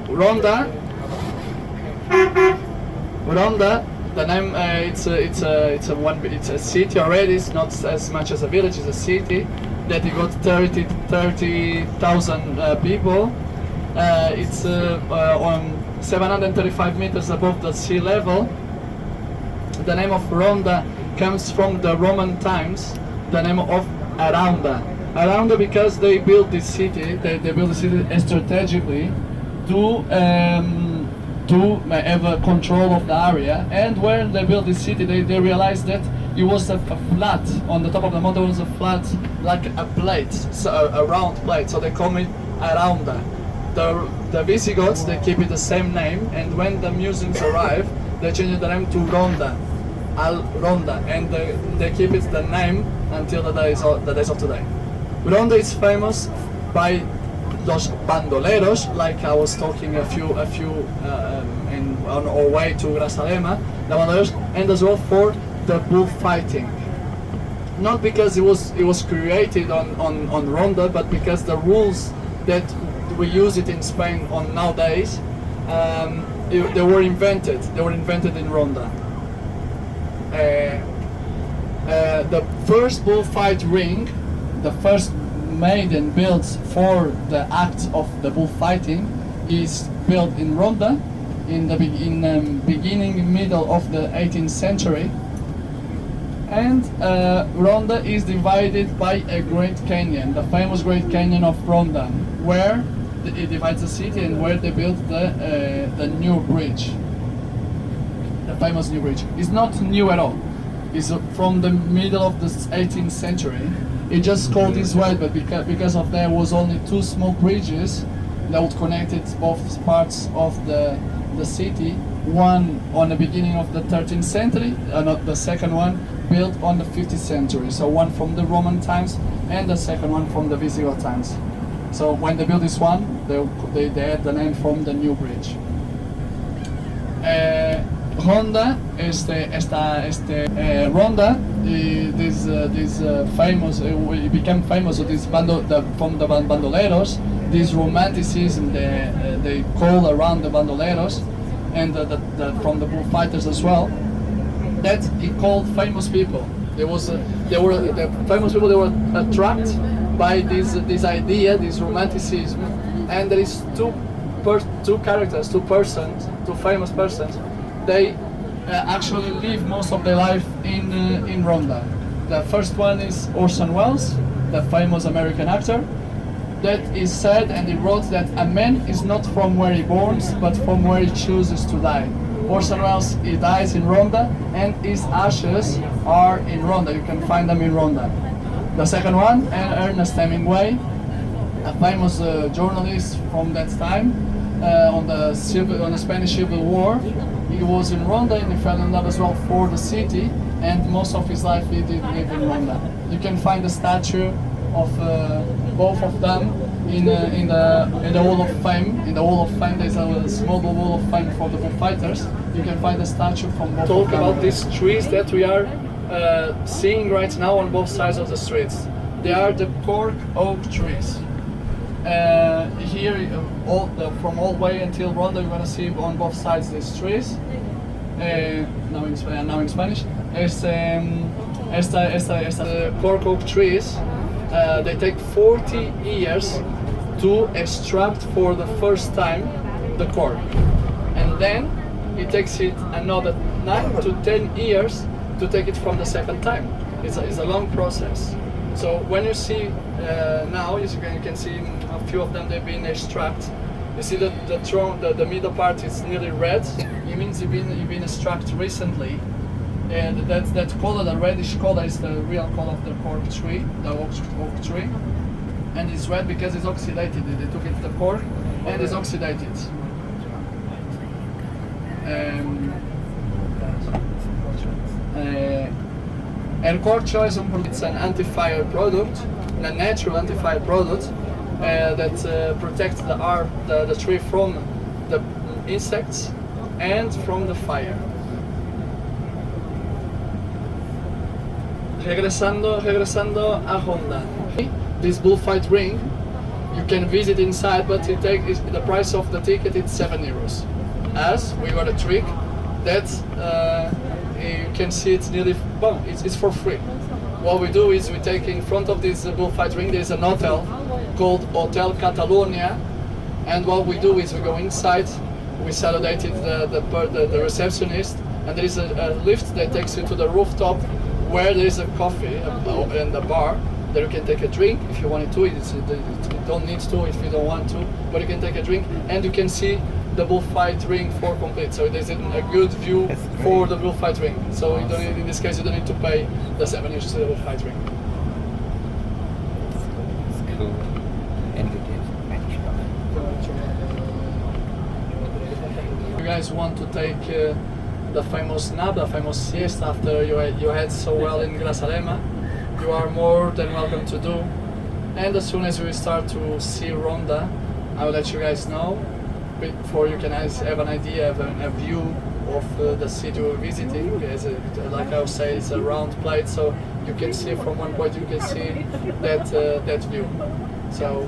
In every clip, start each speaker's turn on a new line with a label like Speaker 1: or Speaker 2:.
Speaker 1: Ronda. Ronda. The name it's a city already. It's not as much as a village. It's a city that it got 30,000 people. It's on 735 meters above the sea level. The name of Ronda comes from the Roman times. The name of Arounda. Arounda because they built this city. They built the city strategically to have a control of the area. And when they built this city, they realized that it was a flat on the top of the mountain. Was a flat like a plate, so a round plate. So they call it Arounda. The Visigoths, they keep it the same name, and when the Muslims arrive, they change the name to Ronda, Al Ronda, and they keep it the name until the days of today. Ronda is famous by those bandoleros, like I was talking on our way to Grazalema, the bandoleros, and as well for the bullfighting. Not because it was created on Ronda, but because the rules that we use it in Spain on nowadays, they were invented. They were invented in Ronda. The first bullfight ring, the first made and built for the act of the bullfighting, is built in Ronda in the beginning, middle of the 18th century. And Ronda is divided by a Great Canyon, the famous Great Canyon of Ronda, where it divides the city and where they built the new bridge, the famous new bridge. It's not new at all. It's from the middle of the 18th century. It just called this way, but because of there was only two small bridges that would connect both parts of the city. One on the beginning of the 13th century, not the second one built on the 15th century. So one from the Roman times and the second one from the Visigoth times. So when they built this one, they had the name from the new bridge. Ronda, Ronda, this famous, it became famous with this from the bandoleros, this romanticism they call around the bandoleros, and from the bullfighters as well, that he called famous people. The famous people, they were attracted by this idea, this romanticism, and there is two famous persons. They actually live most of their life in Ronda. The first one is Orson Welles, the famous American actor. That is said, and he wrote that a man is not from where he borns, but from where he chooses to die. Orson Welles, he dies in Ronda, and his ashes are in Ronda. You can find them in Ronda. The second one, Ernest Hemingway, a famous journalist from that time, on the Spanish Civil War. He was in Ronda and he fell in love as well for the city, and most of his life he did live in Ronda. You can find a statue of both of them in the Wall of Fame. In the Wall of Fame, there's a small Wall of Fame for the bullfighters. You can find a statue from both of them. Talk about these trees that we are seeing right now on both sides of the streets. They are the cork oak trees. Here, from all the way until Ronda, you're gonna see on both sides these trees. Now in Spanish. The cork oak trees. They take 40 years to extract for the first time the cork, and then it takes it another 9 to 10 years to take it from the second time. It's a long process. So when you see now, you can see a few of them, they've been extracted. You see that the middle part is nearly red. It means you've been extracted recently, and that color, the reddish color, is the real color of the cork tree, the oak tree, and it's red because it's oxidated. They took it to the cork and it's oxidated. And cork choice, it's an anti-fire product, a natural anti-fire product that protects the tree from the insects and from the fire. Regresando a Ronda. This bullfight ring You can visit inside, but the price of the ticket is €7. As we got a trick that you can see it's nearly, well, it's for free. What we do is we take in front of this bullfight ring, there's an hotel called Hotel Catalonia, and what we do is we go inside, we saludated the receptionist, and there is a lift that takes you to the rooftop where there is a coffee and a bar that you can take a drink if you wanted to. You don't need to if you don't want to, but you can take a drink and you can see the bullfight ring for complete. So there's a good view for the bullfight ring. So you don't need, in this case, you don't need to pay the €7 to the bullfight ring.
Speaker 2: It's cool. And we get match
Speaker 1: You guys want to take the famous nap, the famous siesta after you had so well in Grazalema, you are more than welcome to do. And as soon as we start to see Ronda, I will let you guys know, before you can have an idea, have a view of the city we're visiting. Like I was saying, it's a round plate, so you can see from one point, you can see that view. So,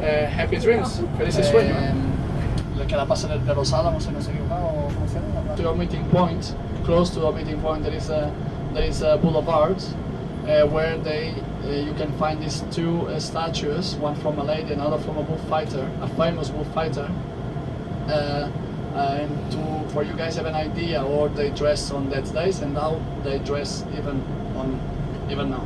Speaker 1: happy dreams, felices sueños. Que la pasa de los Álamos, no sé cómo se llama. To a meeting point, close to a meeting point, there is a boulevard where you can find these two statues, one from a lady, another from a bullfighter, a famous bullfighter. And for you guys have an idea how they dress on that days and how they dress even now.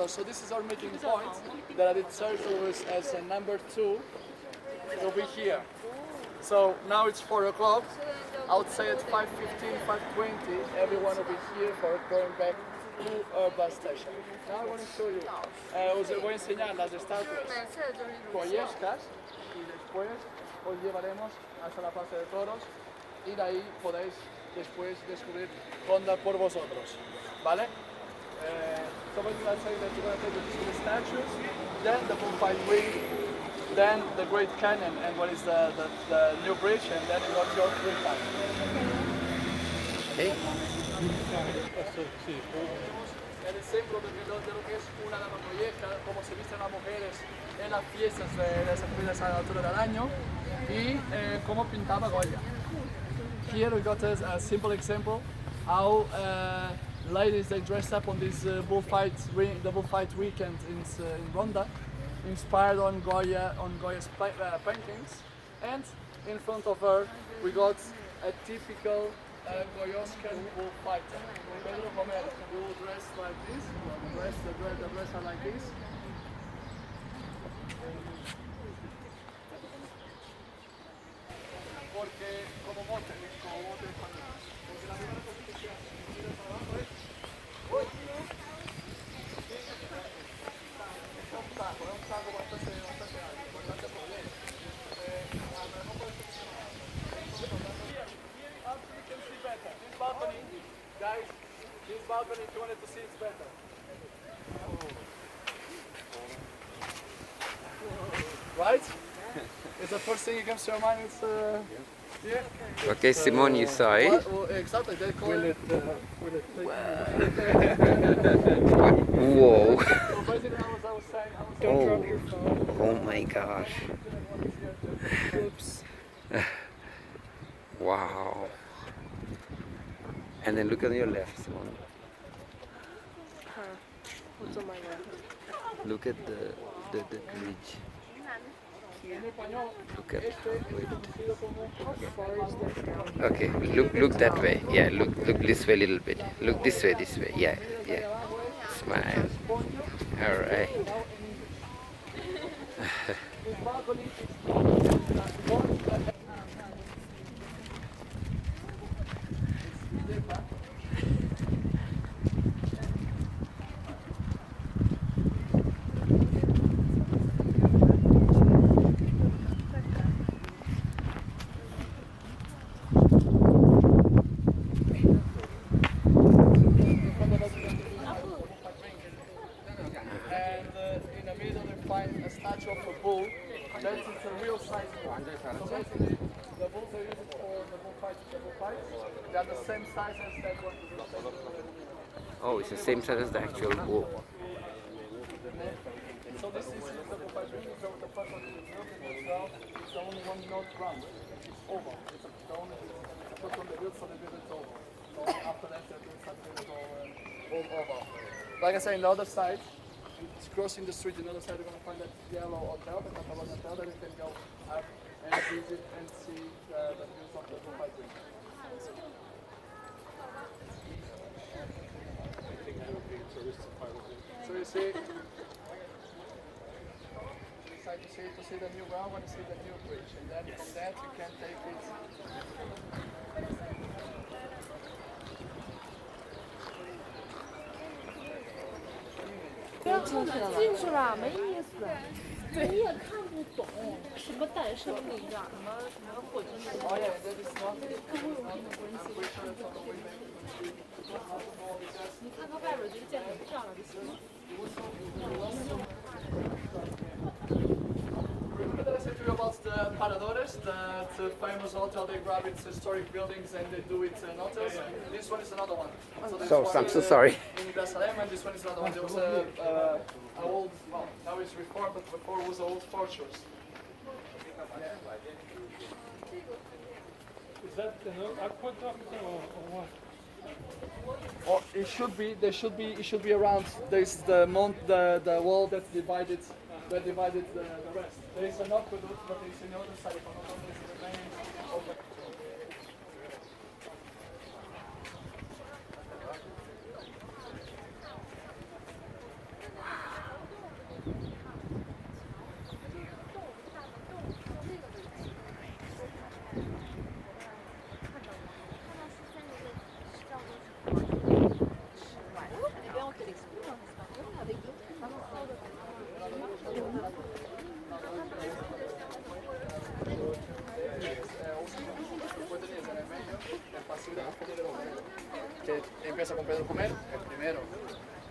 Speaker 1: So this is our meeting point that I did circle as a number 2. It'll be here. So now it's 4 o'clock. I would say at 5:15, 5:20, everyone will be here for going back to our bus station. Now I want to show you. Os voy a enseñar las estatuas Goyescas y después os llevaremos hasta la Plaza de Toros y de ahí podéis después descubrir Ronda por vosotros. ¿Vale? So what you guys say that you're going to take the statues, then the bullfight ring, then the Great Canyon, and what is the new bridge, and then you got your free time.
Speaker 2: Okay.
Speaker 1: El ejemplo de lo que es una dama goyesca, cómo se visten las mujeres en las fiestas de esas fiestas a la altura del año, y cómo pintaba Goya. Here we got a simple example how ladies they dressed up on this the bullfight weekend in Ronda, inspired on Goya's paintings, and in front of her we got a typical Goyoscan bullfighter. Pedro Romero, who dressed like this. The dress are like this. Porque como bote español. Porque la primera competición para abajo es un saco bastante alto, bastante potente. A lo mejor puede ser up you can see better. This balcony, guys, this balcony if you wanted to see it's better. Right? It's the first thing that comes to your mind, it's yeah.
Speaker 2: Okay, Simone, you saw it.
Speaker 1: Exactly, they call it.
Speaker 2: Whoa.
Speaker 1: Don't drop your phone.
Speaker 2: Oh my gosh.
Speaker 1: Oops.
Speaker 2: Wow. And then look on your left, Simone.
Speaker 3: What's on my left?
Speaker 2: Look at the bridge. Look at wait. Okay, look that way. Yeah, look this way a little bit. Look this way. Yeah. Smile. All right.
Speaker 1: The bulls are used for the bullfights. They are the same size as that one.
Speaker 2: Oh, it's the same size as the actual bull.
Speaker 1: So this is the bullfight ring. So the first one is as well. It's the only one not round. It's oval. It's the only put on the wheel so the wheel is oval. So after that, the wheel is all oval. Like I say, on the other side, it's crossing the street. On the other side, you're gonna find that yellow hotel, the Catalan hotel, that you can go up and visit and see the views of the bullfight ring. So you see, decide to see the new ground when you see the new bridge, and then from that you can take it.
Speaker 3: 进去了没意思，你也看不懂什么诞生力量，什么火车那
Speaker 1: Oh yeah, that is not.
Speaker 3: 你看它外边就是建得很漂亮就行了。
Speaker 1: Remember that I said to you about the Paradores, the famous hotel, they grab its historic buildings and they do it in hotels? This one is another one. This
Speaker 2: So,
Speaker 1: one,
Speaker 2: I'm so sorry.
Speaker 1: In Bethlehem, and this one is another one. There was a old, well, now it's reformed, but before it was an old fortress.
Speaker 4: Is that an aqueduct or what?
Speaker 1: Oh, it should be around. There's the wall that divided the rest. There is an aqueduct, but it's on the other side. If I'm not wrong, it's the main of the. Que empieza con Pedro Comer, el primero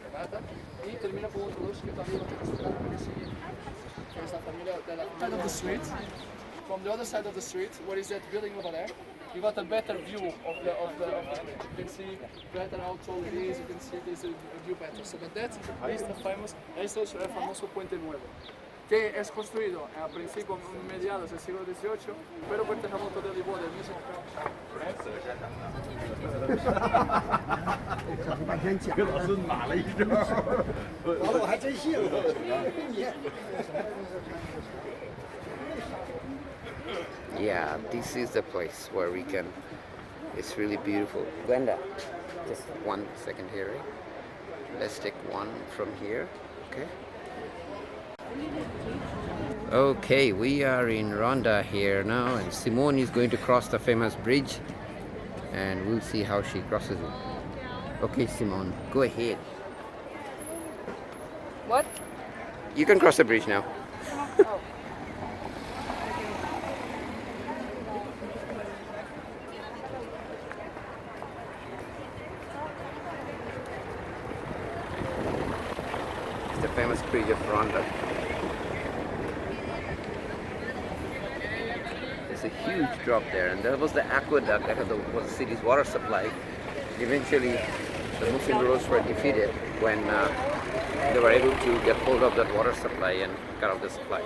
Speaker 1: que mata, y termina con otro dos que todavía no tiene estudiado porque sigue. So it's la familia de la side of the street. From the other side of the street, what is that building over there? You got a better view of the street. You can see better how tall it is. You can see this view better. So that is the famous. Esto es el famoso Puente Nuevo, que es construido a principios mediados del siglo XVIII, pero por terremoto de Lisboa del mismo
Speaker 2: Yeah, this is the place where we can. It's really beautiful. Glenda, just 1 second here. Right? Let's take one from here. Okay. Okay, we are in Ronda here now, and Simone is going to cross the famous bridge, and we'll see how she crosses it. Okay, Simone, go ahead.
Speaker 3: What?
Speaker 2: You can cross the bridge now.
Speaker 3: Oh.
Speaker 2: It's the famous bridge of Ronda. There's a huge drop there, and that was the aqueduct that was the city's water supply. Eventually, the Muslim rulers were defeated when they were able to get hold of that water supply and cut off the supply.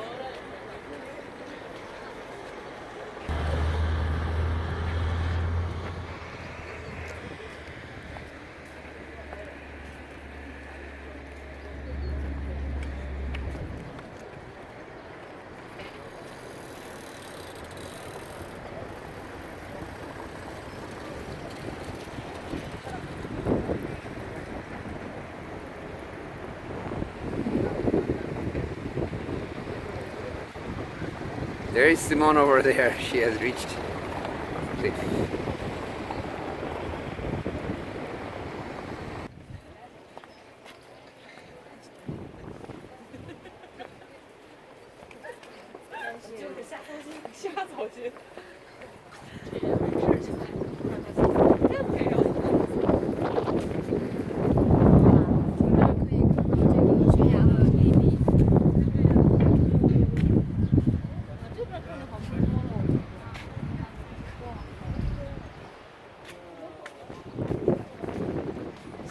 Speaker 2: There is Simone over there. She has reached the cliff.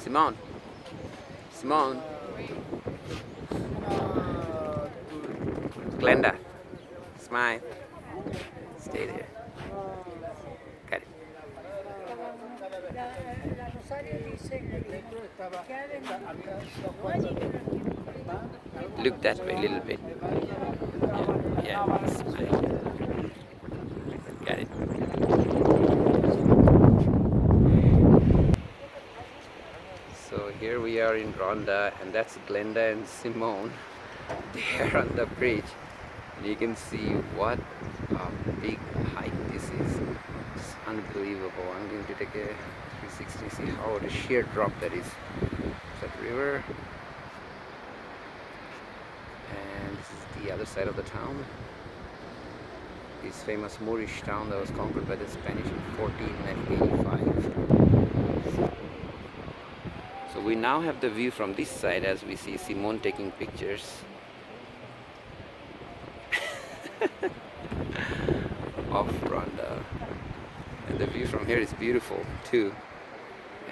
Speaker 2: Simone. Simone. Glenda. Smile. Stay there. Got it. Look that way a little bit. Yeah, smile. Got it. So here we are in Ronda, and that's Glenda and Simone. They are on the bridge. And you can see what a big height this is. It's unbelievable. I'm going to take a 360, see how the sheer drop that is. That river. And this is the other side of the town. This famous Moorish town that was conquered by the Spanish in 1485. So we now have the view from this side as we see Simone taking pictures of Ronda. And the view from here is beautiful too.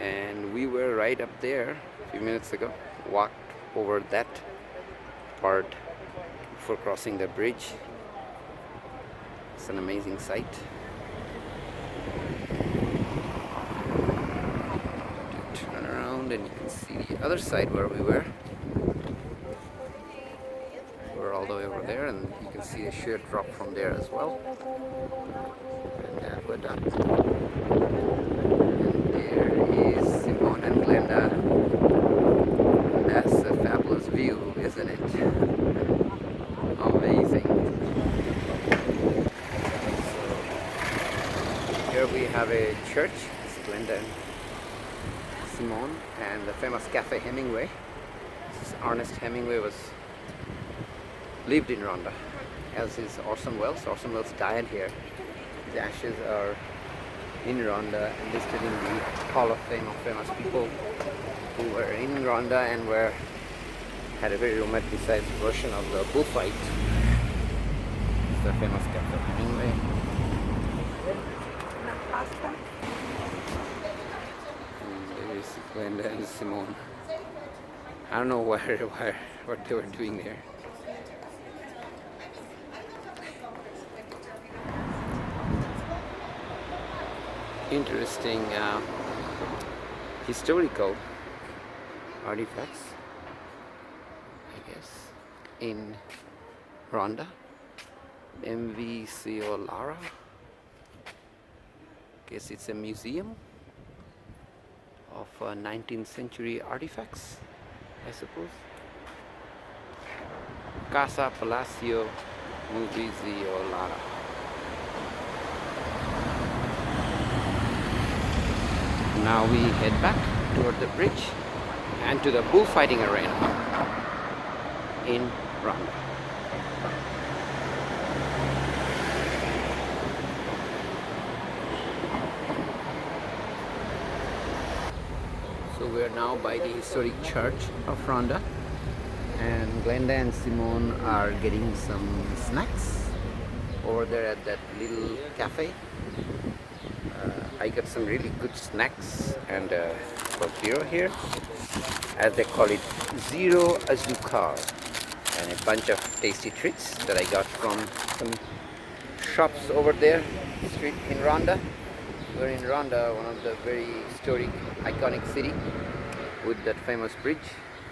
Speaker 2: And we were right up there a few minutes ago, walked over that part before crossing the bridge. It's an amazing sight. Turn around and you can see the other side where we were. We're all the way over there, and you can see a sheer drop from there as well. And we're done. And there is Simone and Glenda. That's a fabulous view, isn't it? Amazing. So here we have a church. It's Glenda and Simone, and the famous Cafe Hemingway. This is Ernest Hemingway lived in Ronda, as is Orson Welles. Orson Welles died here. His ashes are in Ronda and listed in the Hall of Fame of famous people who were in Ronda and had a very romanticized version of the bullfight. It's the famous Cafe Hemingway. And there is Glenda and Simone. I don't know what they were doing there. Interesting historical artifacts, I guess, in Ronda. MVCO Lara. Guess it's a museum of 19th century artifacts, I suppose. Casa Palacio Museo Lara. Now we head back toward the bridge and to the bullfighting arena in Ronda. So we are now by the historic church of Ronda, and Glenda and Simone are getting some snacks over there at that little cafe. I got some really good snacks and Coke here, as they call it, zero azúcar, and a bunch of tasty treats that I got from some shops over there street in Ronda. We're in Ronda, one of the very historic, iconic city with that famous bridge.